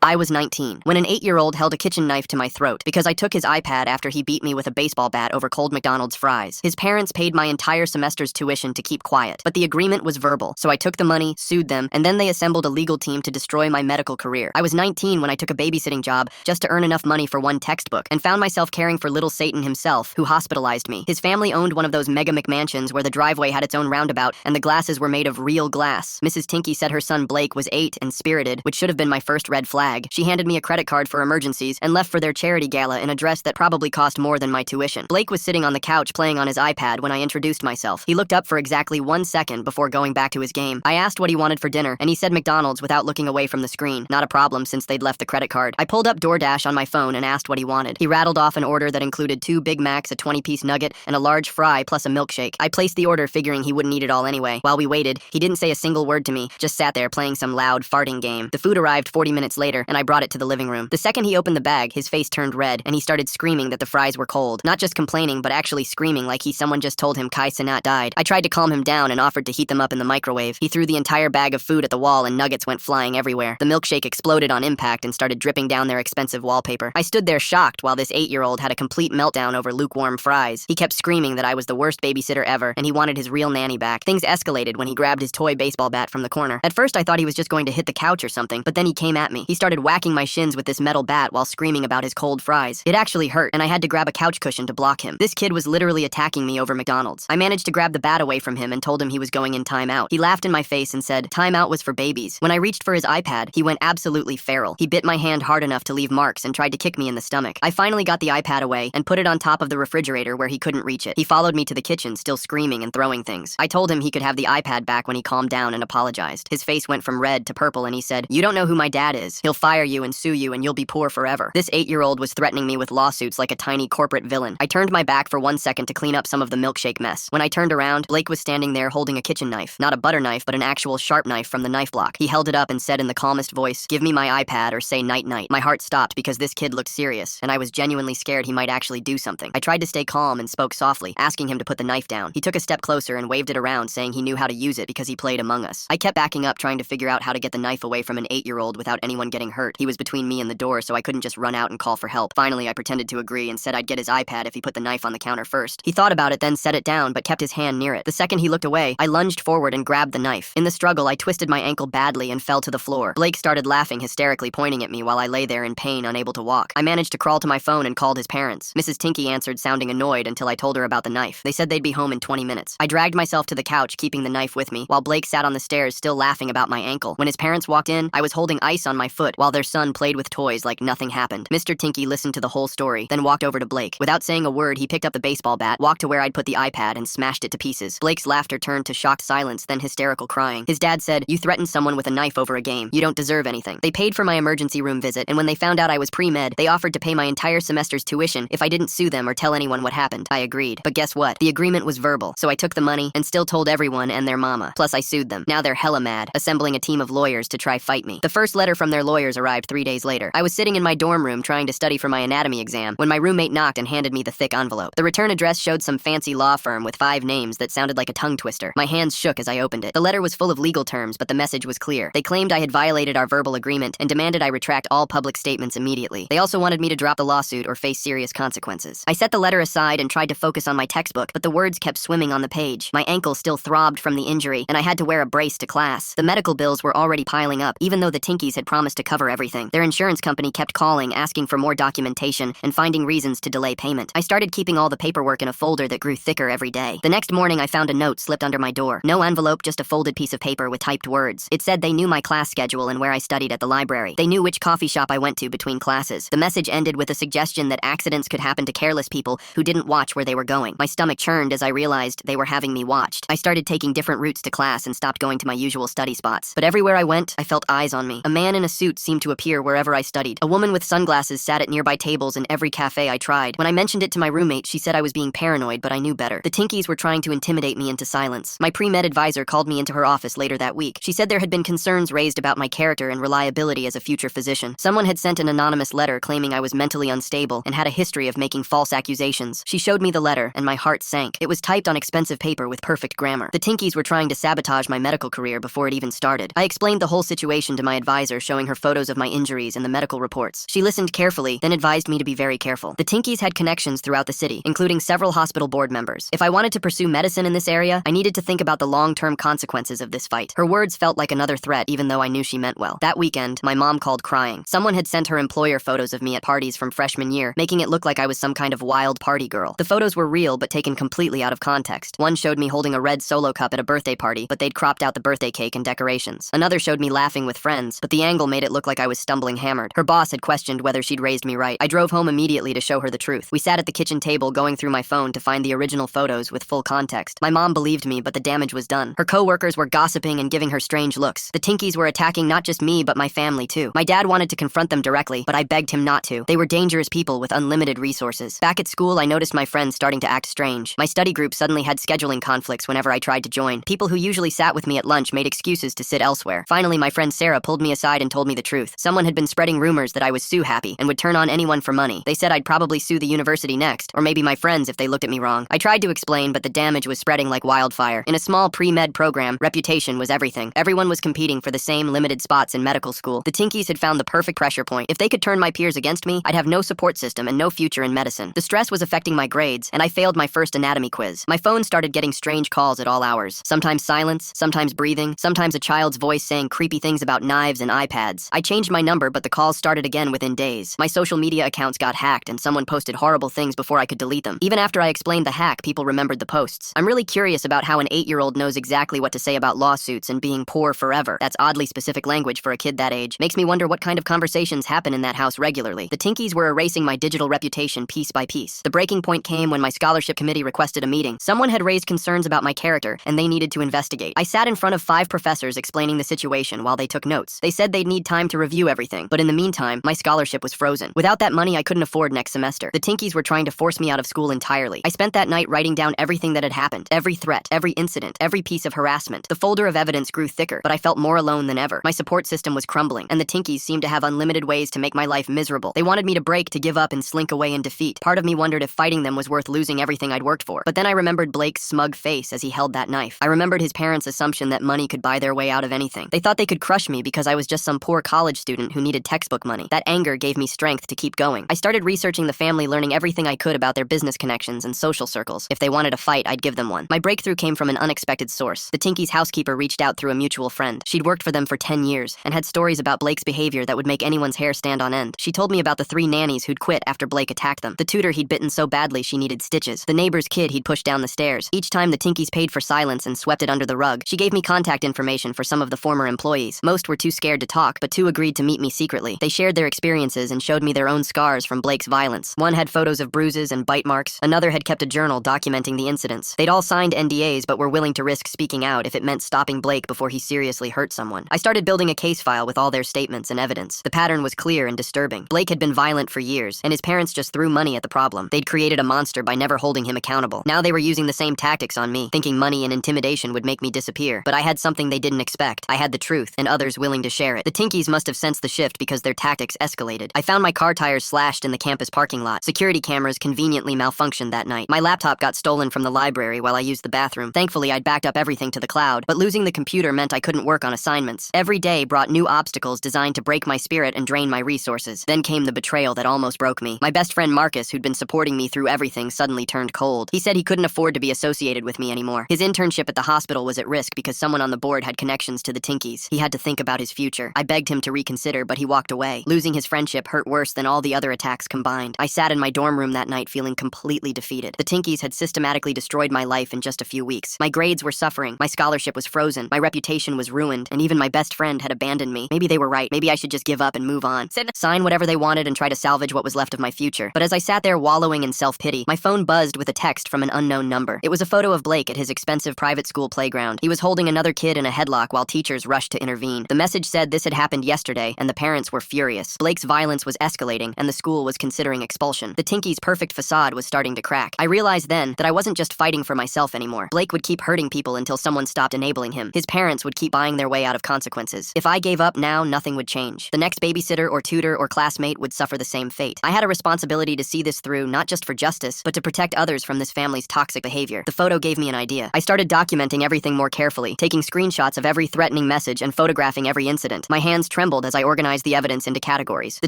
I was 19 when an 8-year-old held a kitchen knife to my throat because I took his iPad after he beat me with a baseball bat over cold McDonald's fries. His parents paid my entire semester's tuition to keep quiet, but the agreement was verbal, so I took the money, sued them, and then they assembled a legal team to destroy my medical career. I was 19 when I took a babysitting job just to earn enough money for one textbook and found myself caring for little Satan himself, who hospitalized me. His family owned one of those mega McMansions where the driveway had its own roundabout and the glasses were made of real glass. Mrs. Tinky said her son Blake was 8 and spirited, which should have been my first red flag. She handed me a credit card for emergencies and left for their charity gala in a dress that probably cost more than my tuition. Blake was sitting on the couch playing on his iPad when I introduced myself. He looked up for exactly 1 second before going back to his game. I asked what he wanted for dinner, and he said McDonald's without looking away from the screen. Not a problem since they'd left the credit card. I pulled up DoorDash on my phone and asked what he wanted. He rattled off an order that included 2 Big Macs, a 20-piece nugget, and a large fry plus a milkshake. I placed the order figuring he wouldn't eat it all anyway. While we waited, he didn't say a single word to me, just sat there playing some loud farting game. The food arrived 40 minutes later, and I brought it to the living room. The second he opened the bag, his face turned red, and he started screaming that the fries were cold. Not just complaining, but actually screaming like someone just told him Kai Cenat died. I tried to calm him down and offered to heat them up in the microwave. He threw the entire bag of food at the wall and nuggets went flying everywhere. The milkshake exploded on impact and started dripping down their expensive wallpaper. I stood there shocked while this 8-year-old had a complete meltdown over lukewarm fries. He kept screaming that I was the worst babysitter ever, and he wanted his real nanny back. Things escalated when he grabbed his toy baseball bat from the corner. At first I thought he was just going to hit the couch or something, but then he came at me. He started whacking my shins with this metal bat while screaming about his cold fries. It actually hurt, and I had to grab a couch cushion to block him. This kid was literally attacking me over McDonald's. I managed to grab the bat away from him and told him he was going in timeout. He laughed in my face and said, "Timeout was for babies." When I reached for his iPad, he went absolutely feral. He bit my hand hard enough to leave marks and tried to kick me in the stomach. I finally got the iPad away and put it on top of the refrigerator where he couldn't reach it. He followed me to the kitchen, still screaming and throwing things. I told him he could have the iPad back when he calmed down and apologized. His face went from red to purple and he said, "You don't know who my dad is. He'll fire you and sue you and you'll be poor forever." This 8-year-old was threatening me with lawsuits like a tiny corporate villain. I turned my back for 1 second to clean up some of the milkshake mess. When I turned around, Blake was standing there holding a kitchen knife. Not a butter knife, but an actual sharp knife from the knife block. He held it up and said in the calmest voice, "Give me my iPad or say night-night." My heart stopped because this kid looked serious, and I was genuinely scared he might actually do something. I tried to stay calm and spoke softly, asking him to put the knife down. He took a step closer and waved it around, saying he knew how to use it because he played Among Us. I kept backing up, trying to figure out how to get the knife away from an 8-year-old without anyone getting hurt. He was between me and the door, so I couldn't just run out and call for help. Finally, I pretended to agree and said I'd get his iPad if he put the knife on the counter first. He thought about it, then set it down, but kept his hand near it. The second he looked away, I lunged forward and grabbed the knife. In the struggle, I twisted my ankle badly and fell to the floor. Blake started laughing hysterically, pointing at me while I lay there in pain, unable to walk. I managed to crawl to my phone and called his parents. Mrs. Tinky answered, sounding annoyed, until I told her about the knife. They said they'd be home in 20 minutes. I dragged myself to the couch, keeping the knife with me, while Blake sat on the stairs still laughing about my ankle. When his parents walked in, I was holding ice on my foot while their son played with toys like nothing happened. Mr. Tinky listened to the whole story, then walked over to Blake. Without saying a word, he picked up the baseball bat, walked to where I'd put the iPad, and smashed it to pieces. Blake's laughter turned to shocked silence, then hysterical crying. His dad said, "You threatened someone with a knife over a game. You don't deserve anything." They paid for my emergency room visit, and when they found out I was pre-med, they offered to pay my entire semester's tuition if I didn't sue them or tell anyone what happened. I agreed. But guess what? The agreement was verbal, so I took the money and still told everyone and their mama. Plus I sued them. Now they're hella mad, assembling a team of lawyers to try fight me. The first letter from their lawyers arrived 3 days later. I was sitting in my dorm room trying to study for my anatomy exam when my roommate knocked and handed me the thick envelope. The return address showed some fancy law firm with 5 names that sounded like a tongue twister. My hands shook as I opened it. The letter was full of legal terms, but the message was clear. They claimed I had violated our verbal agreement and demanded I retract all public statements immediately. They also wanted me to drop the lawsuit or face serious consequences. I set the letter aside and tried to focus on my textbook, but the words kept swimming on the page. My ankle still throbbed from the injury, and I had to wear a brace to class. The medical bills were already piling up, even though the Tinkies had promised to cover everything. Their insurance company kept calling, asking for more documentation and finding reasons to delay payment. I started keeping all the paperwork in a folder that grew thicker every day. The next morning, I found a note slipped under my door. No envelope, just a folded piece of paper with typed words. It said they knew my class schedule and where I studied at the library. They knew which coffee shop I went to between classes. The message ended with a suggestion that accidents could happen to careless people who didn't watch where they were going. My stomach churned as I realized they were having me watched. I started taking different routes to class and stopped going to my usual study spots. But everywhere I went, I felt eyes on me. A man in a suit seemed to appear wherever I studied. A woman with sunglasses sat at nearby tables in every cafe I tried. When I mentioned it to my roommate, she said I was being paranoid, but I knew better. The Tinkies were trying to intimidate me into silence. My pre-med advisor called me into her office later that week. She said there had been concerns raised about my character and reliability as a future physician. Someone had sent an anonymous letter claiming I was mentally unstable and had a history of making false accusations. She showed me the letter, and my heart sank. It was typed on expensive paper with perfect grammar. The Tinkies were trying to sabotage my medical career before it even started. I explained the whole situation to my advisor, showing her photos photos of my injuries and the medical reports. She listened carefully, then advised me to be very careful. The Tinkies had connections throughout the city, including several hospital board members. If I wanted to pursue medicine in this area, I needed to think about the long-term consequences of this fight. Her words felt like another threat, even though I knew she meant well. That weekend, my mom called crying. Someone had sent her employer photos of me at parties from freshman year, making it look like I was some kind of wild party girl. The photos were real, but taken completely out of context. One showed me holding a red Solo cup at a birthday party, but they'd cropped out the birthday cake and decorations. Another showed me laughing with friends, but the angle made it look like I was stumbling hammered. Her boss had questioned whether she'd raised me right. I drove home immediately to show her the truth. We sat at the kitchen table going through my phone to find the original photos with full context. My mom believed me, but the damage was done. Her co-workers were gossiping and giving her strange looks. The Tinkies were attacking not just me, but my family too. My dad wanted to confront them directly, but I begged him not to. They were dangerous people with unlimited resources. Back at school, I noticed my friends starting to act strange. My study group suddenly had scheduling conflicts whenever I tried to join. People who usually sat with me at lunch made excuses to sit elsewhere. Finally, my friend Sarah pulled me aside and told me the truth. Someone had been spreading rumors that I was sue happy and would turn on anyone for money. They said I'd probably sue the university next, or maybe my friends if they looked at me wrong. I tried to explain, but the damage was spreading like wildfire. In a small pre-med program, reputation was everything. Everyone was competing for the same limited spots in medical school. The Tinkies had found the perfect pressure point. If they could turn my peers against me, I'd have no support system and no future in medicine. The stress was affecting my grades, and I failed my first anatomy quiz. My phone started getting strange calls at all hours. Sometimes silence, sometimes breathing, sometimes a child's voice saying creepy things about knives and iPads. I changed my number, but the calls started again within days. My social media accounts got hacked, and someone posted horrible things before I could delete them. Even after I explained the hack, people remembered the posts. I'm really curious about how an 8-year-old knows exactly what to say about lawsuits and being poor forever. That's oddly specific language for a kid that age. Makes me wonder what kind of conversations happen in that house regularly. The Tinkies were erasing my digital reputation piece by piece. The breaking point came when my scholarship committee requested a meeting. Someone had raised concerns about my character, and they needed to investigate. I sat in front of 5 professors explaining the situation while they took notes. They said they'd need time to review everything, but in the meantime, my scholarship was frozen. Without that money, I couldn't afford next semester. The Tinkies were trying to force me out of school entirely. I spent that night writing down everything that had happened, every threat, every incident, every piece of harassment. The folder of evidence grew thicker, but I felt more alone than ever. My support system was crumbling, and the Tinkies seemed to have unlimited ways to make my life miserable. They wanted me to break, to give up, and slink away in defeat. Part of me wondered if fighting them was worth losing everything I'd worked for. But then I remembered Blake's smug face as he held that knife. I remembered his parents' assumption that money could buy their way out of anything. They thought they could crush me because I was just some poor college student who needed textbook money. That anger gave me strength to keep going. I started researching the family, learning everything I could about their business connections and social circles. If they wanted a fight, I'd give them one. My breakthrough came from an unexpected source. The Tinkies' housekeeper reached out through a mutual friend. She'd worked for them for 10 years and had stories about Blake's behavior that would make anyone's hair stand on end. She told me about the 3 nannies who'd quit after Blake attacked them. The tutor he'd bitten so badly she needed stitches. The neighbor's kid he'd pushed down the stairs. Each time the Tinkies paid for silence and swept it under the rug. She gave me contact information for some of the former employees. Most were too scared to talk, but 2 agreed to meet me secretly. They shared their experiences and showed me their own scars from Blake's violence. One had photos of bruises and bite marks. Another had kept a journal documenting the incidents. They'd all signed NDAs but were willing to risk speaking out if it meant stopping Blake before he seriously hurt someone. I started building a case file with all their statements and evidence. The pattern was clear and disturbing. Blake had been violent for years, and his parents just threw money at the problem. They'd created a monster by never holding him accountable. Now they were using the same tactics on me, thinking money and intimidation would make me disappear. But I had something they didn't expect. I had the truth, and others willing to share it. The Tinkies must have sensed the shift because their tactics escalated. I found my car tires slashed in the campus parking lot. Security cameras conveniently malfunctioned that night. My laptop got stolen from the library while I used the bathroom. Thankfully, I'd backed up everything to the cloud, but losing the computer meant I couldn't work on assignments. Every day brought new obstacles designed to break my spirit and drain my resources. Then came the betrayal that almost broke me. My best friend Marcus, who'd been supporting me through everything, suddenly turned cold. He said he couldn't afford to be associated with me anymore. His internship at the hospital was at risk because someone on the board had connections to the Tinkies. He had to think about his future. I begged him to reconsider, but he walked away. Losing his friendship hurt worse than all the other attacks combined. I sat in my dorm room that night feeling completely defeated. The Tinkies had systematically destroyed my life in just a few weeks. My grades were suffering. My scholarship was frozen. My reputation was ruined, and even my best friend had abandoned me. Maybe they were right. Maybe I should just give up and move on. Sign whatever they wanted and try to salvage what was left of my future. But as I sat there wallowing in self-pity, my phone buzzed with a text from an unknown number. It was a photo of Blake at his expensive private school playground. He was holding another kid in a headlock while teachers rushed to intervene. The message said this had happened yesterday, and the parents were furious. Blake's violence was escalating, and the school was considering expulsion. The Tinkies' perfect facade was starting to crack. I realized then that I wasn't just fighting for myself anymore. Blake would keep hurting people until someone stopped enabling him. His parents would keep buying their way out of consequences. If I gave up now, nothing would change. The next babysitter or tutor or classmate would suffer the same fate. I had a responsibility to see this through, not just for justice, but to protect others from this family's toxic behavior. The photo gave me an idea. I started documenting everything more carefully, taking screenshots of every threatening message and photographing every incident. My hands trembled as I organized the evidence into categories. The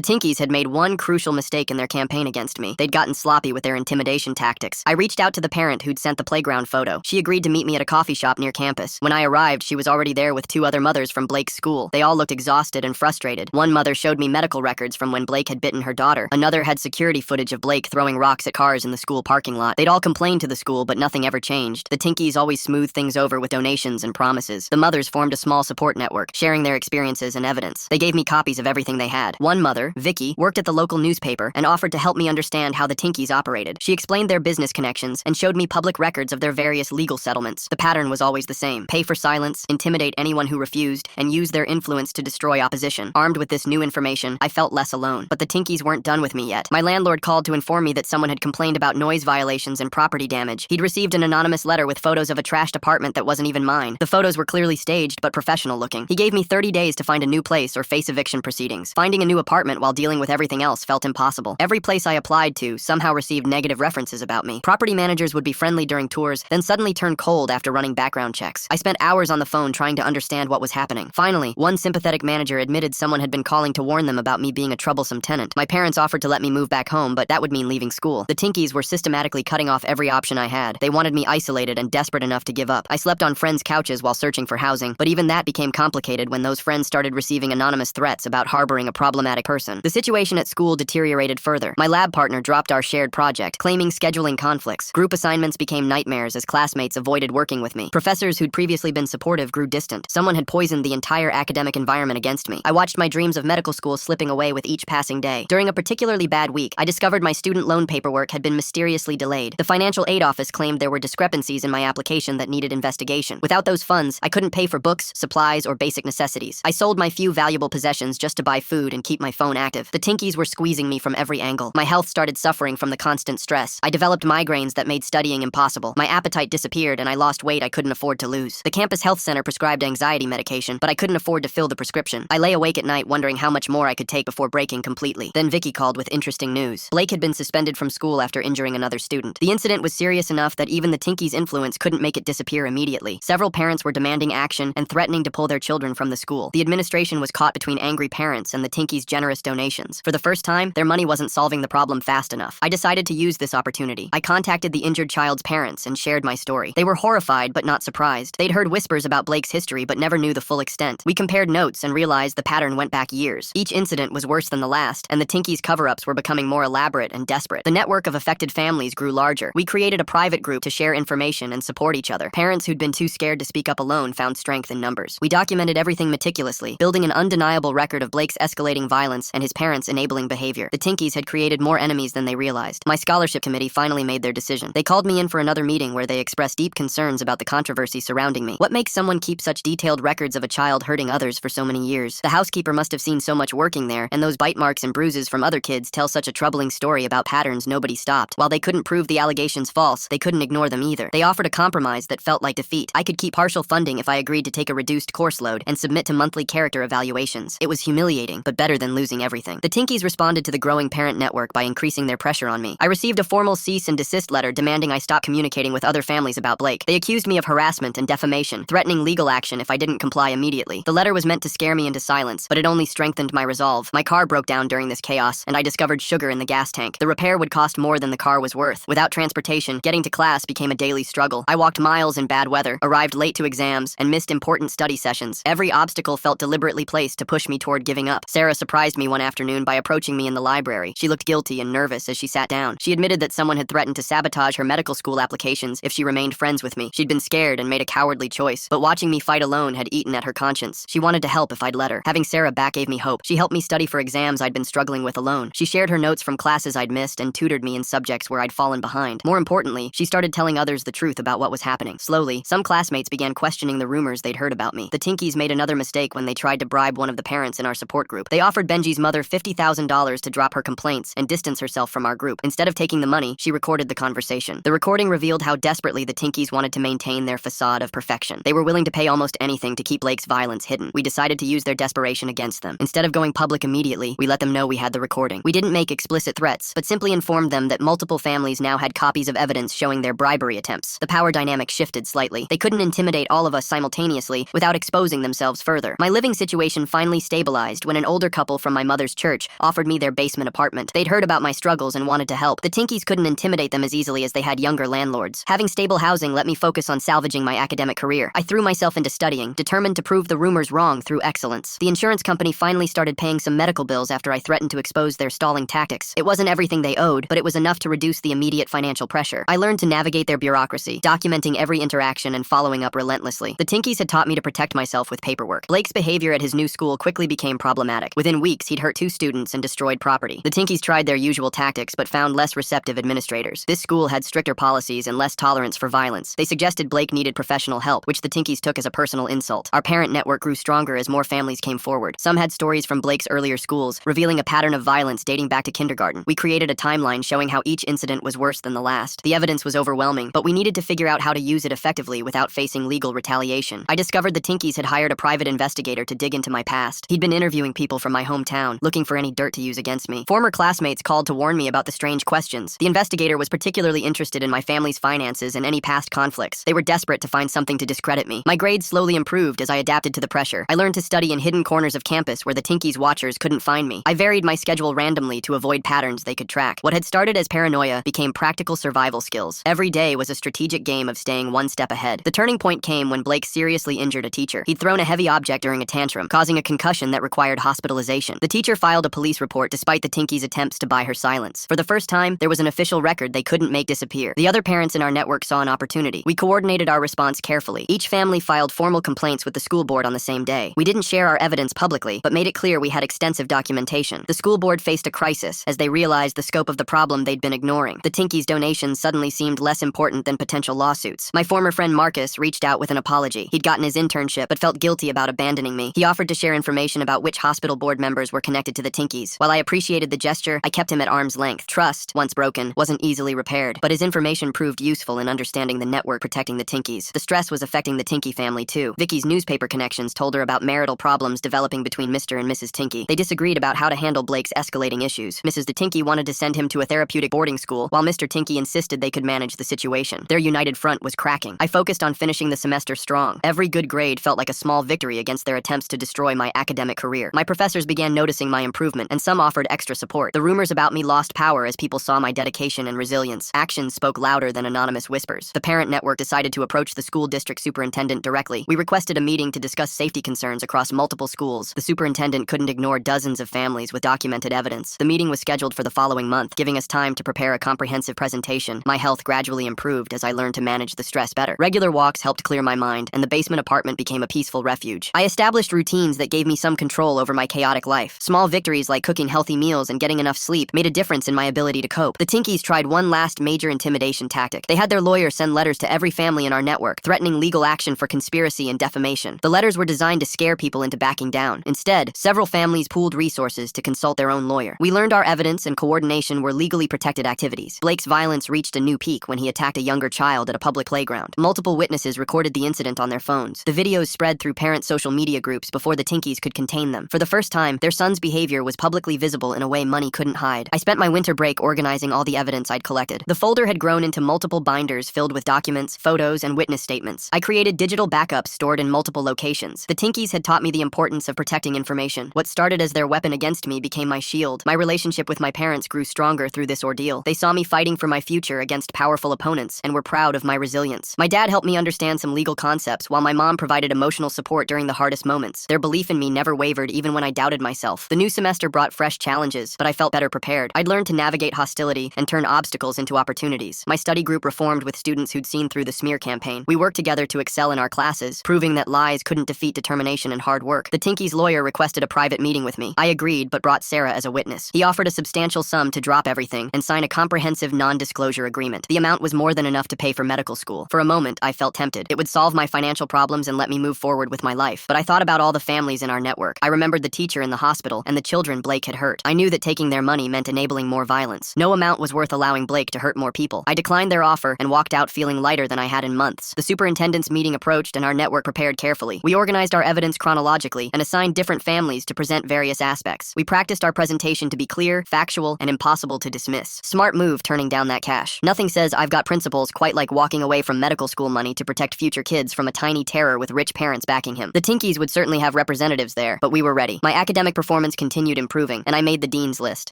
Tinkies had made one crucial mistake in their campaign against me. They'd gotten sloppy with their intimidation tactics. I reached out to the parent who'd sent the playground photo. She agreed to meet me at a coffee shop near campus. When I arrived, she was already there with 2 other mothers from Blake's school. They all looked exhausted and frustrated. One mother showed me medical records from when Blake had bitten her daughter. Another had security footage of Blake throwing rocks at cars in the school parking lot. They'd all complained to the school, but nothing ever changed. The Tinkies always smoothed things over with donations and promises. The mothers formed a small support network, sharing their experiences and evidence. They gave me copies of everything they had. One mother, Vicky, worked at the local newspaper and offered to help me understand how the Tinkies operated. She explained their business connections and showed me public records of their various legal settlements. The pattern was always the same: pay for silence, intimidate anyone who refused, and use their influence to destroy opposition. Armed with this new information, I felt less alone. But the Tinkies weren't done with me yet. My landlord called to inform me that someone had complained about noise violations and property damage. He'd received an anonymous letter with photos of a trashed apartment that wasn't even mine. The photos were clearly staged, but professional looking. He gave me 30 days to find a new place or face eviction proceedings. Finding a new apartment while dealing with everything else felt impossible. Every place I applied to somehow received negative references about me. Property managers would be friendly during tours, then suddenly turn cold after running background checks. I spent hours on the phone trying to understand what was happening. Finally, one sympathetic manager admitted someone had been calling to warn them about me being a troublesome tenant. My parents offered to let me move back home, but that would mean leaving school. The Tinkies were systematically cutting off every option I had. They wanted me isolated and desperate enough to give up. I slept on friends' couches while searching for housing, but even that became complicated when those friends started receiving anonymous threats about harboring a problematic person. The situation at school deteriorated further. My lab partner dropped our shared project, claiming scheduling conflicts. Group assignments became nightmares as classmates avoided working with me. Professors who'd previously been supportive grew distant. Someone had poisoned the entire academic environment against me. I watched my dreams of medical school slipping away with each passing day. During a particularly bad week, I discovered my student loan paperwork had been mysteriously delayed. The financial aid office claimed there were discrepancies in my application that needed investigation. Without those funds, I couldn't pay for books, supplies, or basic necessities. I sold my few valuable possessions just to buy food and keep my phone active. The Tinkies were squeezing me from every angle. My health started suffering from the constant stress. I developed migraines that made studying impossible. My appetite disappeared and I lost weight I couldn't afford to lose. The campus health center prescribed anxiety medication, but I couldn't afford to fill the prescription. I lay awake at night wondering how much more I could take before breaking completely. Then Vicky called with interesting news. Blake had been suspended from school after injuring another student. The incident was serious enough that even the Tinkies' influence couldn't make it disappear immediately. Several parents were demanding action and threatening to pull their children from the school. The administration was caught between angry parents and the Tinkies' generous donations. For the first time, their money wasn't solving the problem fast enough. I decided to use this opportunity. I contacted the injured child's parents and shared my story. They were horrified but not surprised. They'd heard whispers about Blake's history but never knew the full extent. We compared notes and realized the pattern went back years. Each incident was worse than the last, and the Tinkies' cover-ups were becoming more elaborate and desperate. The network of affected families grew larger. We created a private group to share information and support each other. Parents who'd been too scared to speak up alone found strength in numbers. We documented everything meticulously, building an undeniable record of Blake's escalating violence and his parents' enabling behavior. The Tinkies had created more enemies than they realized. My scholarship committee finally made their decision. They called me in for another meeting where they expressed deep concerns about the controversy surrounding me. What makes someone keep such detailed records of a child hurting others for so many years? The housekeeper must have seen so much working there, and those bite marks and bruises from other kids tell such a troubling story about patterns nobody stopped. While they couldn't prove the allegations false, they couldn't ignore them either. They offered a compromise that felt like defeat. I could keep partial funding if I agreed to take a reduced course load and submit to monthly character evaluations. It was humiliating, but better than losing everything. The Tinkies responded to the growing parent network by increasing their pressure on me. I received a formal cease and desist letter demanding I stop communicating with other families about Blake. They accused me of harassment and defamation, threatening legal action if I didn't comply immediately. The letter was meant to scare me into silence, but it only strengthened my resolve. My car broke down during this chaos, and I discovered sugar in the gas tank. The repair would cost more than the car was worth. Without transportation, getting to class became a daily struggle. I walked miles in bad weather, arrived late to exams, and missed important study sessions. Every obstacle felt deliberately placed to push me toward giving up. Sarah surprised me one afternoon by approaching me in the library. She looked guilty and nervous as she sat down. She admitted that someone had threatened to sabotage her medical school applications if she remained friends with me. She'd been scared and made a cowardly choice, but watching me fight alone had eaten at her conscience. She wanted to help if I'd let her. Having Sarah back gave me hope. She helped me study for exams I'd been struggling with alone. She shared her notes from classes I'd missed and tutored me in subjects where I'd fallen behind. More importantly, she started telling others the truth about what was happening. Slowly, some classmates began questioning the rumors they'd heard about me. The Tinkies made another mistake when they tried to bribe one of the parents in our support group. They offered Benji's mother $50,000 to drop her complaints and distance herself from our group. Instead of taking the money, she recorded the conversation. The recording revealed how desperately the Tinkies wanted to maintain their facade of perfection. They were willing to pay almost anything to keep Blake's violence hidden. We decided to use their desperation against them. Instead of going public immediately, we let them know we had the recording. We didn't make explicit threats, but simply informed them that multiple families now had copies of evidence showing their bribery attempts. The power dynamic shifted slightly. They couldn't intimidate all of us simultaneously without exposing themselves further. My living situation situation finally stabilized when an older couple from my mother's church offered me their basement apartment. They'd heard about my struggles and wanted to help. The Tinkies couldn't intimidate them as easily as they had younger landlords. Having stable housing let me focus on salvaging my academic career. I threw myself into studying, determined to prove the rumors wrong through excellence. The insurance company finally started paying some medical bills after I threatened to expose their stalling tactics. It wasn't everything they owed, but it was enough to reduce the immediate financial pressure. I learned to navigate their bureaucracy, documenting every interaction and following up relentlessly. The Tinkies had taught me to protect myself with paperwork. Blake's behavior at his new school quickly became problematic. Within weeks, he'd hurt 2 students and destroyed property. The Tinkies tried their usual tactics, but found less receptive administrators. This school had stricter policies and less tolerance for violence. They suggested Blake needed professional help, which the Tinkies took as a personal insult. Our parent network grew stronger as more families came forward. Some had stories from Blake's earlier schools, revealing a pattern of violence dating back to kindergarten. We created a timeline showing how each incident was worse than the last. The evidence was overwhelming, but we needed to figure out how to use it effectively without facing legal retaliation. I discovered the Tinkies had hired a private investigator to dig into my past. He'd been interviewing people from my hometown, looking for any dirt to use against me. Former classmates called to warn me about the strange questions. The investigator was particularly interested in my family's finances and any past conflicts. They were desperate to find something to discredit me. My grades slowly improved as I adapted to the pressure. I learned to study in hidden corners of campus where the Tinkies watchers couldn't find me. I varied my schedule randomly to avoid patterns they could track. What had started as paranoia became practical survival skills. Every day was a strategic game of staying one step ahead. The turning point came when Blake seriously injured a teacher. He'd thrown a heavy object during a tantrum, causing a concussion that required hospitalization. The teacher filed a police report despite the Tinkies' attempts to buy her silence. For the first time, there was an official record they couldn't make disappear. The other parents in our network saw an opportunity. We coordinated our response carefully. Each family filed formal complaints with the school board on the same day. We didn't share our evidence publicly, but made it clear we had extensive documentation. The school board faced a crisis as they realized the scope of the problem they'd been ignoring. The Tinkies' donations suddenly seemed less important than potential lawsuits. My former friend Marcus reached out with an apology. He'd gotten his internship, but felt guilty about abandoning me. He offered to share information about which hospital board members were connected to the Tinkies. While I appreciated the gesture, I kept him at arm's length. Trust, once broken, wasn't easily repaired, but his information proved useful in understanding the network protecting the Tinkies. The stress was affecting the Tinky family too. Vicky's newspaper connections told her about marital problems developing between Mr. and Mrs. Tinky. They disagreed about how to handle Blake's escalating issues. Mrs. Tinky wanted to send him to a therapeutic boarding school, while Mr. Tinky insisted they could manage the situation. Their united front was cracking. I focused on finishing the semester strong. Every good grade felt like a small victory against their attempts to destroy my academic career. My professors began noticing my improvement, and some offered extra support. The rumors about me lost power as people saw my dedication and resilience. Actions spoke louder than anonymous whispers. The parent network decided to approach the school district superintendent directly. We requested a meeting to discuss safety concerns across multiple schools. The superintendent couldn't ignore dozens of families with documented evidence. The meeting was scheduled for the following month, giving us time to prepare a comprehensive presentation. My health gradually improved as I learned to manage the stress better. Regular walks helped clear my mind, and the basement apartment became a peaceful refuge. I established routines that gave me some control over my chaotic life. Small victories like cooking healthy meals and getting enough sleep made a difference in my ability to cope. The Tinkies tried one last major intimidation tactic. They had their lawyer send letters to every family in our network, threatening legal action for conspiracy and defamation. The letters were designed to scare people into backing down. Instead, several families pooled resources to consult their own lawyer. We learned our evidence and coordination were legally protected activities. Blake's violence reached a new peak when he attacked a younger child at a public playground. Multiple witnesses recorded the incident on their phones. The videos spread through parent social media groups before the Tinkies could contain them. For the first time, their son's behavior was publicly visible in a way money couldn't hide. I spent my winter break organizing all the evidence I'd collected. The folder had grown into multiple binders filled with documents, photos, and witness statements. I created digital backups stored in multiple locations. The Tinkies had taught me the importance of protecting information. What started as their weapon against me became my shield. My relationship with my parents grew stronger through this ordeal. They saw me fighting for my future against powerful opponents and were proud of my resilience. My dad helped me understand some legal concepts, while my mom provided emotional support during the hardest moments. Their belief in me never wavered even when I doubted myself. The new semester brought fresh challenges, but I felt better prepared. I'd learned to navigate hostility and turn obstacles into opportunities. My study group reformed with students who'd seen through the smear campaign. We worked together to excel in our classes, proving that lies couldn't defeat determination and hard work. The Tinkies' lawyer requested a private meeting with me. I agreed, but brought Sarah as a witness. He offered a substantial sum to drop everything and sign a comprehensive non-disclosure agreement. The amount was more than enough to pay for medical school. For a moment, I felt tempted. It would solve my financial problems and let me move forward with my life. But I thought about all the families in our network. I remembered the teacher in the hospital and the children Blake had hurt. I knew that taking their money meant enabling more violence. No amount was worth allowing Blake to hurt more people. I declined their offer and walked out feeling lighter than I had in months. The superintendent's meeting approached and our network prepared carefully. We organized our evidence chronologically and assigned different families to present various aspects. We practiced our presentation to be clear, factual, and impossible to dismiss. Smart move turning down that cash. Nothing says I've got principles quite like walking away from medical school money to protect future kids from a tiny terror with rich parents backing him. The Tinkies would certainly have represented representatives there, but we were ready. My academic performance continued improving, and I made the dean's list.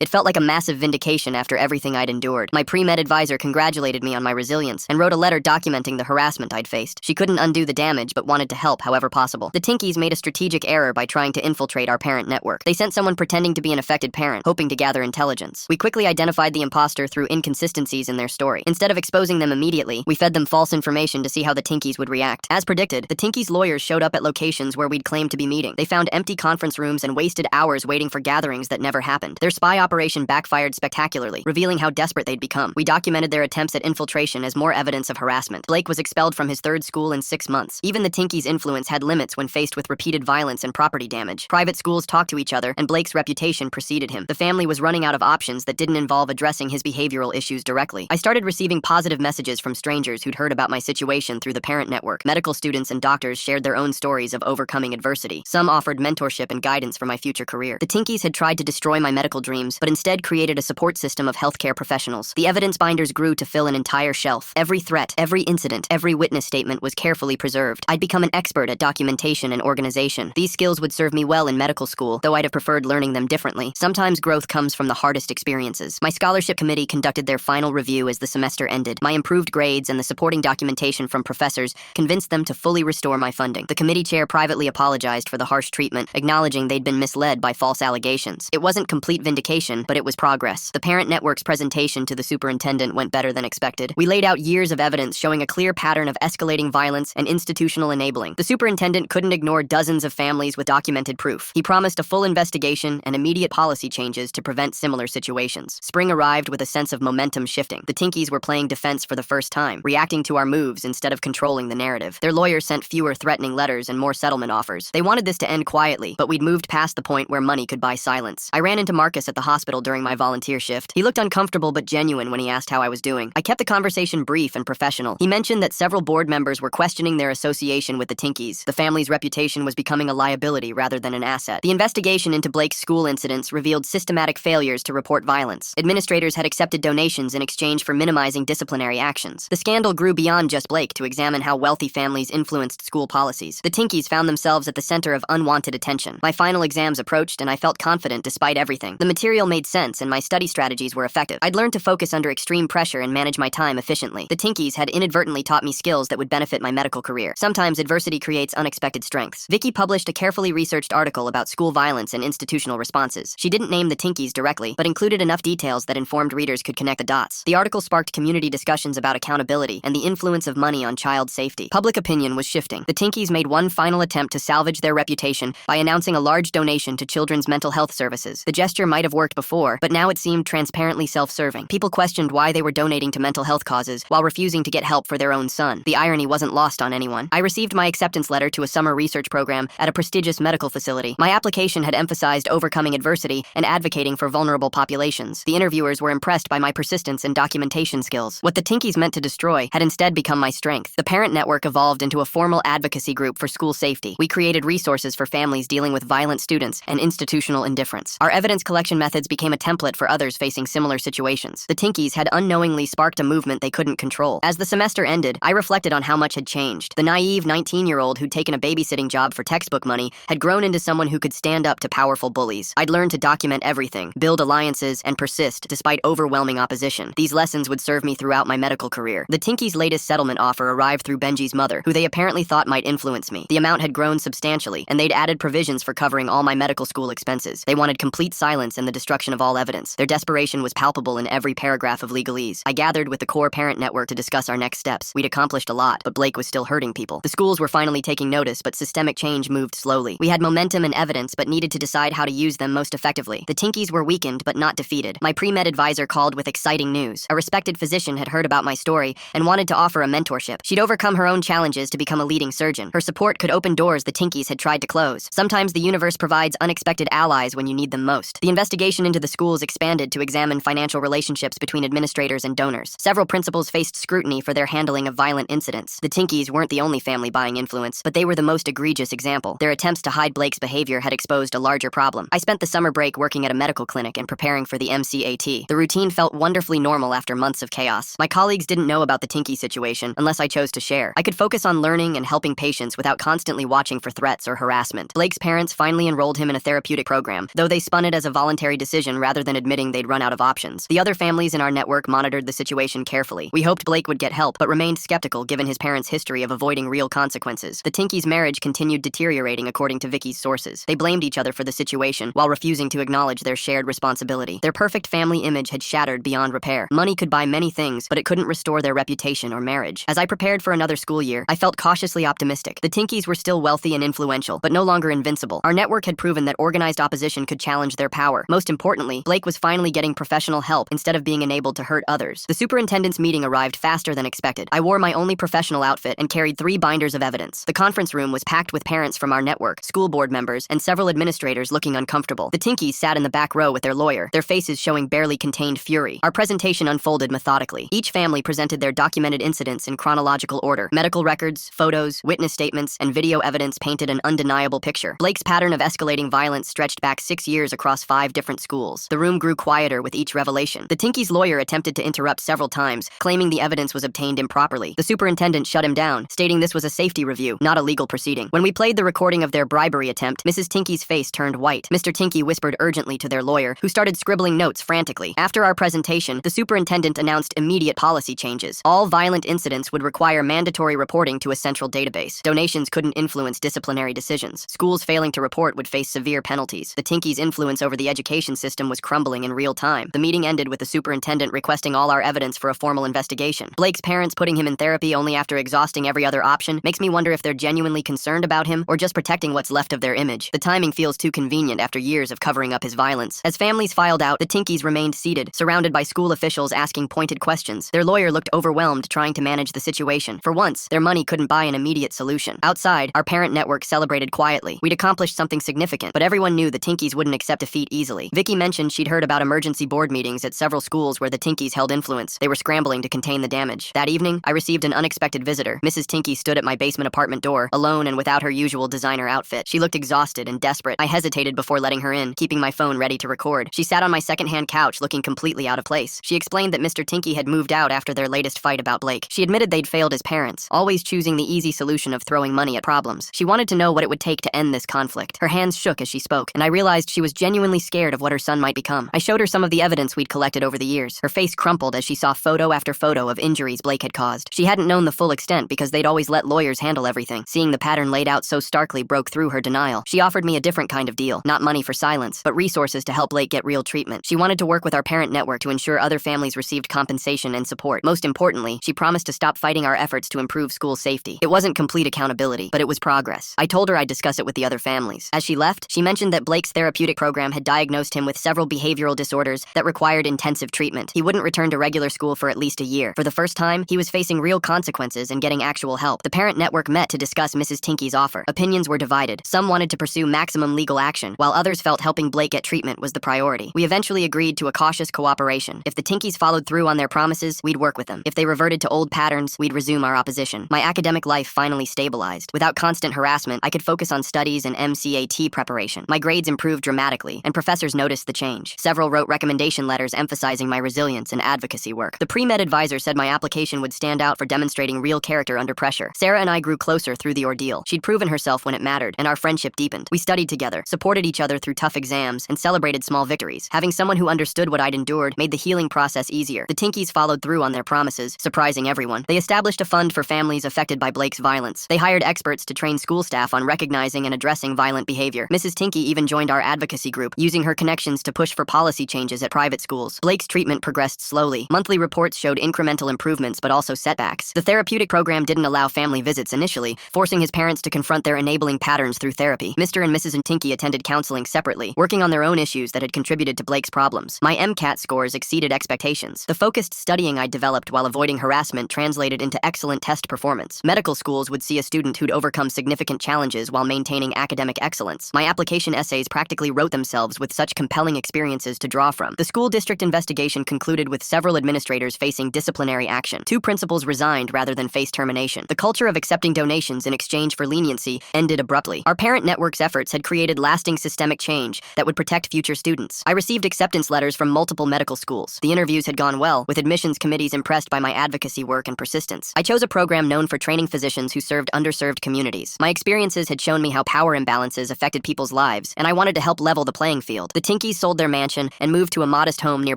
It felt like a massive vindication after everything I'd endured. My pre-med advisor congratulated me on my resilience and wrote a letter documenting the harassment I'd faced. She couldn't undo the damage, but wanted to help however possible. The Tinkies made a strategic error by trying to infiltrate our parent network. They sent someone pretending to be an affected parent, hoping to gather intelligence. We quickly identified the imposter through inconsistencies in their story. Instead of exposing them immediately, we fed them false information to see how the Tinkies would react. As predicted, the Tinkies' lawyers showed up at locations where we'd claimed to be meeting. They found empty conference rooms and wasted hours waiting for gatherings that never happened. Their spy operation backfired spectacularly, revealing how desperate they'd become. We documented their attempts at infiltration as more evidence of harassment. Blake was expelled from his third school in 6 months. Even the Tinkies' influence had limits when faced with repeated violence and property damage. Private schools talked to each other, and Blake's reputation preceded him. The family was running out of options that didn't involve addressing his behavioral issues directly. I started receiving positive messages from strangers who'd heard about my situation through the parent network. Medical students and doctors shared their own stories of overcoming adversity. Some offered mentorship and guidance for my future career. The Tinkies had tried to destroy my medical dreams, but instead created a support system of healthcare professionals. The evidence binders grew to fill an entire shelf. Every threat, every incident, every witness statement was carefully preserved. I'd become an expert at documentation and organization. These skills would serve me well in medical school, though I'd have preferred learning them differently. Sometimes growth comes from the hardest experiences. My scholarship committee conducted their final review as the semester ended. My improved grades and the supporting documentation from professors convinced them to fully restore my funding. The committee chair privately apologized for the harsh treatment, acknowledging they'd been misled by false allegations. It wasn't complete vindication, but it was progress. The parent network's presentation to the superintendent went better than expected. We laid out years of evidence showing a clear pattern of escalating violence and institutional enabling. The superintendent couldn't ignore dozens of families with documented proof. He promised a full investigation and immediate policy changes to prevent similar situations. Spring arrived with a sense of momentum shifting. The Tinkies were playing defense for the first time, reacting to our moves instead of controlling the narrative. Their lawyers sent fewer threatening letters and more settlement offers. They wanted this to end quietly, but we'd moved past the point where money could buy silence. I ran into Marcus at the hospital during my volunteer shift. He looked uncomfortable but genuine when he asked how I was doing. I kept the conversation brief and professional. He mentioned that several board members were questioning their association with the Tinkies. The family's reputation was becoming a liability rather than an asset. The investigation into Blake's school incidents revealed systematic failures to report violence. Administrators had accepted donations in exchange for minimizing disciplinary actions. The scandal grew beyond just Blake to examine how wealthy families influenced school policies. The Tinkies found themselves at the center of unwanted attention. My final exams approached, and I felt confident despite everything. The material made sense, and my study strategies were effective. I'd learned to focus under extreme pressure and manage my time efficiently. The Tinkies had inadvertently taught me skills that would benefit my medical career. Sometimes adversity creates unexpected strengths. Vicky published a carefully researched article about school violence and institutional responses. She didn't name the Tinkies directly, but included enough details that informed readers could connect the dots. The article sparked community discussions about accountability and the influence of money on child safety. Public opinion was shifting. The Tinkies made one final attempt to salvage their reputation by announcing a large donation to children's mental health services. The gesture might have worked before, but now it seemed transparently self-serving. People questioned why they were donating to mental health causes while refusing to get help for their own son. The irony wasn't lost on anyone. I received my acceptance letter to a summer research program at a prestigious medical facility. My application had emphasized overcoming adversity and advocating for vulnerable populations. The interviewers were impressed by my persistence and documentation skills. What the Tinkies meant to destroy had instead become my strength. The parent network evolved into a formal advocacy group for school safety. We created resources for families dealing with violent students and institutional indifference. Our evidence collection methods became a template for others facing similar situations. The Tinkies had unknowingly sparked a movement they couldn't control. As the semester ended, I reflected on how much had changed. The naive 19-year-old who'd taken a babysitting job for textbook money had grown into someone who could stand up to powerful bullies. I'd learned to document everything, build alliances, and persist despite overwhelming opposition. These lessons would serve me throughout my medical career. The Tinkies' latest settlement offer arrived through Benji's mother, who they apparently thought might influence me. The amount had grown substantially, and they'd added provisions for covering all my medical school expenses. They wanted complete silence and the destruction of all evidence. Their desperation was palpable in every paragraph of legalese. I gathered with the core parent network to discuss our next steps. We'd accomplished a lot, but Blake was still hurting people. The schools were finally taking notice, but systemic change moved slowly. We had momentum and evidence, but needed to decide how to use them most effectively. The Tinkies were weakened, but not defeated. My pre-med advisor called with exciting news. A respected physician had heard about my story and wanted to offer a mentorship. She'd overcome her own challenges to become a leading surgeon. Her support could open doors the Tinkies had tried to close. Sometimes the universe provides unexpected allies when you need them most. The investigation into the schools expanded to examine financial relationships between administrators and donors. Several principals faced scrutiny for their handling of violent incidents. The Tinkies weren't the only family buying influence, but they were the most egregious example. Their attempts to hide Blake's behavior had exposed a larger problem. I spent the summer break working at a medical clinic and preparing for the MCAT. The routine felt wonderfully normal after months of chaos. My colleagues didn't know about the Tinky situation unless I chose to share. I could focus on learning and helping patients without constantly watching for threats or harassment. harassment. Blake's parents finally enrolled him in a therapeutic program, though they spun it as a voluntary decision rather than admitting they'd run out of options. The other families in our network monitored the situation carefully. We hoped Blake would get help, but remained skeptical given his parents' history of avoiding real consequences. The Tinkies' marriage continued deteriorating according to Vicky's sources. They blamed each other for the situation, while refusing to acknowledge their shared responsibility. Their perfect family image had shattered beyond repair. Money could buy many things, but it couldn't restore their reputation or marriage. As I prepared for another school year, I felt cautiously optimistic. The Tinkies were still wealthy and influential, but no longer invincible. Our network had proven that organized opposition could challenge their power. Most importantly, Blake was finally getting professional help instead of being enabled to hurt others. The superintendent's meeting arrived faster than expected. I wore my only professional outfit and carried 3 binders of evidence. The conference room was packed with parents from our network, school board members, and several administrators looking uncomfortable. The Tinkies sat in the back row with their lawyer, their faces showing barely contained fury. Our presentation unfolded methodically. Each family presented their documented incidents in chronological order. Medical records, photos, witness statements, and video evidence painted an undeniable picture. Blake's pattern of escalating violence stretched back 6 years across 5 different schools. The room grew quieter with each revelation. The Tinkies' lawyer attempted to interrupt several times, claiming the evidence was obtained improperly. The superintendent shut him down, stating this was a safety review, not a legal proceeding. When we played the recording of their bribery attempt, Mrs. Tinkie's face turned white. Mr. Tinkie whispered urgently to their lawyer, who started scribbling notes frantically. After our presentation, the superintendent announced immediate policy changes. All violent incidents would require mandatory reporting to a central database. Donations couldn't influence disciplinary decisions. Schools failing to report would face severe penalties. The Tinkies' influence over the education system was crumbling in real time. The meeting ended with the superintendent requesting all our evidence for a formal investigation. Blake's parents putting him in therapy only after exhausting every other option makes me wonder if they're genuinely concerned about him or just protecting what's left of their image. The timing feels too convenient after years of covering up his violence. As families filed out, the Tinkies remained seated, surrounded by school officials asking pointed questions. Their lawyer looked overwhelmed trying to manage the situation. For once, their money couldn't buy an immediate solution. Outside, our parent network celebrated quietly. We'd accomplished something significant, but everyone knew the Tinkies wouldn't accept defeat easily. Vicky mentioned she'd heard about emergency board meetings at several schools where the Tinkies held influence. They were scrambling to contain the damage. That evening, I received an unexpected visitor. Mrs. Tinkie stood at my basement apartment door, alone and without her usual designer outfit. She looked exhausted and desperate. I hesitated before letting her in, keeping my phone ready to record. She sat on my secondhand couch looking completely out of place. She explained that Mr. Tinkie had moved out after their latest fight about Blake. She admitted they'd failed as parents, always choosing the easy solution of throwing money at problems. She wanted to know what it would take to end this conflict. Her hands shook as she spoke, and I realized she was genuinely scared of what her son might become. I showed her some of the evidence we'd collected over the years. Her face crumpled as she saw photo after photo of injuries Blake had caused. She hadn't known the full extent because they'd always let lawyers handle everything. Seeing the pattern laid out so starkly broke through her denial. She offered me a different kind of deal, not money for silence, but resources to help Blake get real treatment. She wanted to work with our parent network to ensure other families received compensation and support. Most importantly, she promised to stop fighting our efforts to improve school safety. It wasn't complete accountability, but it was progress. I told her I'd discuss it with the other families. As she left, she mentioned that Blake's therapeutic program had diagnosed him with several behavioral disorders that required intensive treatment. He wouldn't return to regular school for at least a year. For the first time, he was facing real consequences and getting actual help. The parent network met to discuss Mrs. Tinkie's offer. Opinions were divided. Some wanted to pursue maximum legal action, while others felt helping Blake get treatment was the priority. We eventually agreed to a cautious cooperation. If the Tinkies followed through on their promises, we'd work with them. If they reverted to old patterns, we'd resume our opposition. My academic life finally stabilized. Without constant harassment, I could focus on studies and MCAT preparation. My grades improved dramatically, and professors noticed the change. Several wrote recommendation letters emphasizing my resilience and advocacy work. The pre-med advisor said my application would stand out for demonstrating real character under pressure. Sarah and I grew closer through the ordeal. She'd proven herself when it mattered, and our friendship deepened. We studied together, supported each other through tough exams, and celebrated small victories. Having someone who understood what I'd endured made the healing process easier. The Tinkies followed through on their promises, surprising everyone. They established a fund for families affected by Blake's violence. They hired experts to train school staff on recognizing and addressing violent behavior. Mrs. Tinkie even joined our advocacy group, using her connections to push for policy changes at private schools. Blake's treatment progressed slowly. Monthly reports showed incremental improvements but also setbacks. The therapeutic program didn't allow family visits initially, forcing his parents to confront their enabling patterns through therapy. Mr. and Mrs. Tinkie attended counseling separately, working on their own issues that had contributed to Blake's problems. My MCAT scores exceeded expectations. The focused studying I developed while avoiding harassment translated into excellent test performance. Medical schools would see a student who'd overcome significant challenges while maintaining academic excellence. My application essays practically wrote themselves with such compelling experiences to draw from. The school district investigation concluded with several administrators facing disciplinary action. 2 principals resigned rather than face termination. The culture of accepting donations in exchange for leniency ended abruptly. Our parent network's efforts had created lasting systemic change that would protect future students. I received acceptance letters from multiple medical schools. The interviews had gone well, with admissions committees impressed by my advocacy work and persistence. I chose a program known for training physicians who served underserved communities. My experiences had had shown me how power imbalances affected people's lives, and I wanted to help level the playing field. The Tinkies sold their mansion and moved to a modest home near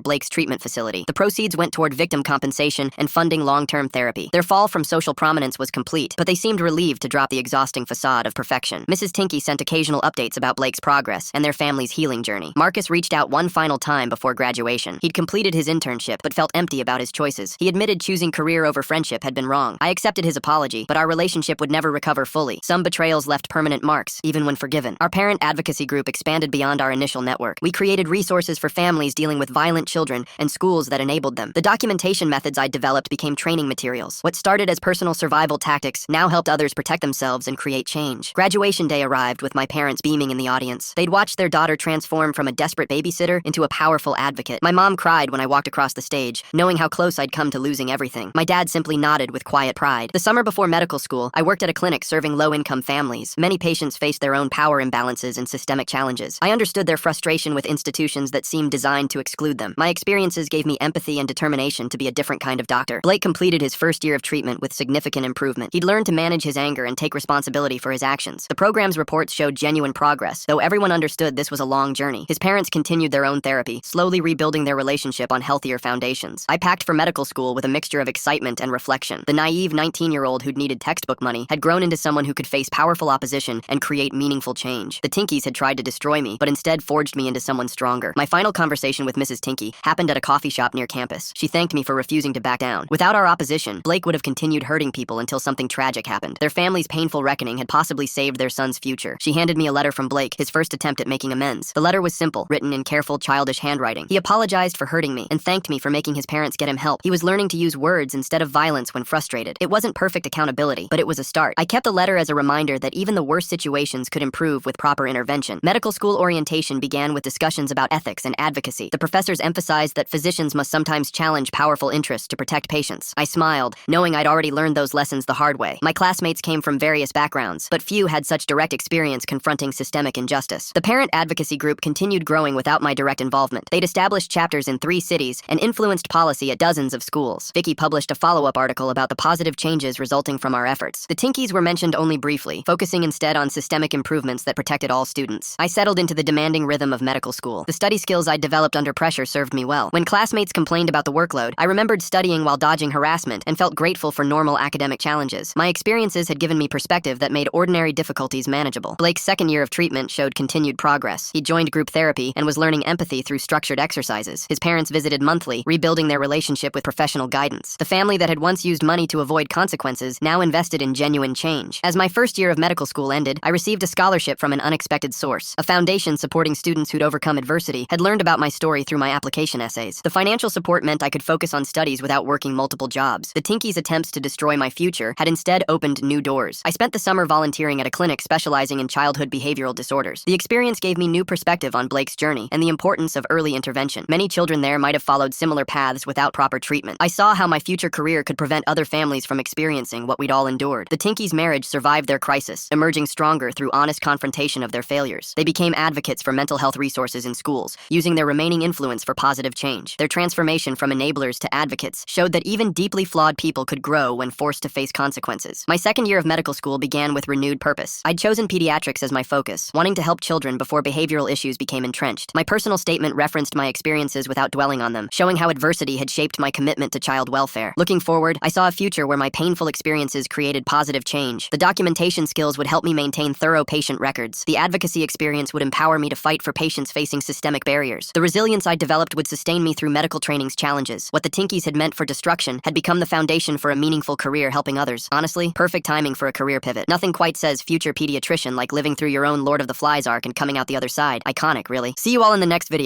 Blake's treatment facility. The proceeds went toward victim compensation and funding long-term therapy. Their fall from social prominence was complete, but they seemed relieved to drop the exhausting facade of perfection. Mrs. Tinky sent occasional updates about Blake's progress and their family's healing journey. Marcus reached out one final time before graduation. He'd completed his internship, but felt empty about his choices. He admitted choosing career over friendship had been wrong. I accepted his apology, but our relationship would never recover fully. Some betrayals left permanent marks, even when forgiven. Our parent advocacy group expanded beyond our initial network. We created resources for families dealing with violent children and schools that enabled them. The documentation methods I'd developed became training materials. What started as personal survival tactics now helped others protect themselves and create change. Graduation day arrived with my parents beaming in the audience. They'd watched their daughter transform from a desperate babysitter into a powerful advocate. My mom cried when I walked across the stage, knowing how close I'd come to losing everything. My dad simply nodded with quiet pride. The summer before medical school, I worked at a clinic serving low-income families. Many patients faced their own power imbalances and systemic challenges. I understood their frustration with institutions that seemed designed to exclude them. My experiences gave me empathy and determination to be a different kind of doctor. Blake completed his first year of treatment with significant improvement. He'd learned to manage his anger and take responsibility for his actions. The program's reports showed genuine progress, though everyone understood this was a long journey. His parents continued their own therapy, slowly rebuilding their relationship on healthier foundations. I packed for medical school with a mixture of excitement and reflection. The naive 19-year-old who'd needed textbook money had grown into someone who could face powerful opposition and create meaningful change. The Tinkies had tried to destroy me, but instead forged me into someone stronger. My final conversation with Mrs. Tinky happened at a coffee shop near campus. She thanked me for refusing to back down. Without our opposition, Blake would have continued hurting people until something tragic happened. Their family's painful reckoning had possibly saved their son's future. She handed me a letter from Blake, his first attempt at making amends. The letter was simple, written in careful, childish handwriting. He apologized for hurting me and thanked me for making his parents get him help. He was learning to use words instead of violence when frustrated. It wasn't perfect accountability, but it was a start. I kept the letter as a reminder that even the worst situations could improve with proper intervention. Medical school orientation began with discussions about ethics and advocacy. The professors emphasized that physicians must sometimes challenge powerful interests to protect patients. I smiled, knowing I'd already learned those lessons the hard way. My classmates came from various backgrounds, but few had such direct experience confronting systemic injustice. The parent advocacy group continued growing without my direct involvement. They'd established chapters in 3 cities and influenced policy at dozens of schools. Vicky published a follow-up article about the positive changes resulting from our efforts. The Tinkies were mentioned only briefly, focusing instead on systemic improvements that protected all students. I settled into the demanding rhythm of medical school. The study skills I'd developed under pressure served me well. When classmates complained about the workload, I remembered studying while dodging harassment and felt grateful for normal academic challenges. My experiences had given me perspective that made ordinary difficulties manageable. Blake's second year of treatment showed continued progress. He joined group therapy and was learning empathy through structured exercises. His parents visited monthly, rebuilding their relationship with professional guidance. The family that had once used money to avoid consequences now invested in genuine change. As my first year of medical school ended, I received a scholarship from an unexpected source. A foundation supporting students who'd overcome adversity had learned about my story through my application essays. The financial support meant I could focus on studies without working multiple jobs. The Tinkies' attempts to destroy my future had instead opened new doors. I spent the summer volunteering at a clinic specializing in childhood behavioral disorders. The experience gave me new perspective on Blake's journey and the importance of early intervention. Many children there might have followed similar paths without proper treatment. I saw how my future career could prevent other families from experiencing what we'd all endured. The Tinkies' marriage survived their crisis, emerging stronger through honest confrontation of their failures. They became advocates for mental health resources in schools, using their remaining influence for positive change. Their transformation from enablers to advocates showed that even deeply flawed people could grow when forced to face consequences. My second year of medical school began with renewed purpose. I'd chosen pediatrics as my focus, wanting to help children before behavioral issues became entrenched. My personal statement referenced my experiences without dwelling on them, showing how adversity had shaped my commitment to child welfare. Looking forward, I saw a future where my painful experiences created positive change. The documentation skills would help me maintain thorough patient records. The advocacy experience would empower me to fight for patients facing systemic barriers. The resilience I developed would sustain me through medical training's challenges. What the Tinkies had meant for destruction had become the foundation for a meaningful career helping others. Honestly, perfect timing for a career pivot. Nothing quite says future pediatrician like living through your own Lord of the Flies arc and coming out the other side. Iconic, really. See you all in the next video.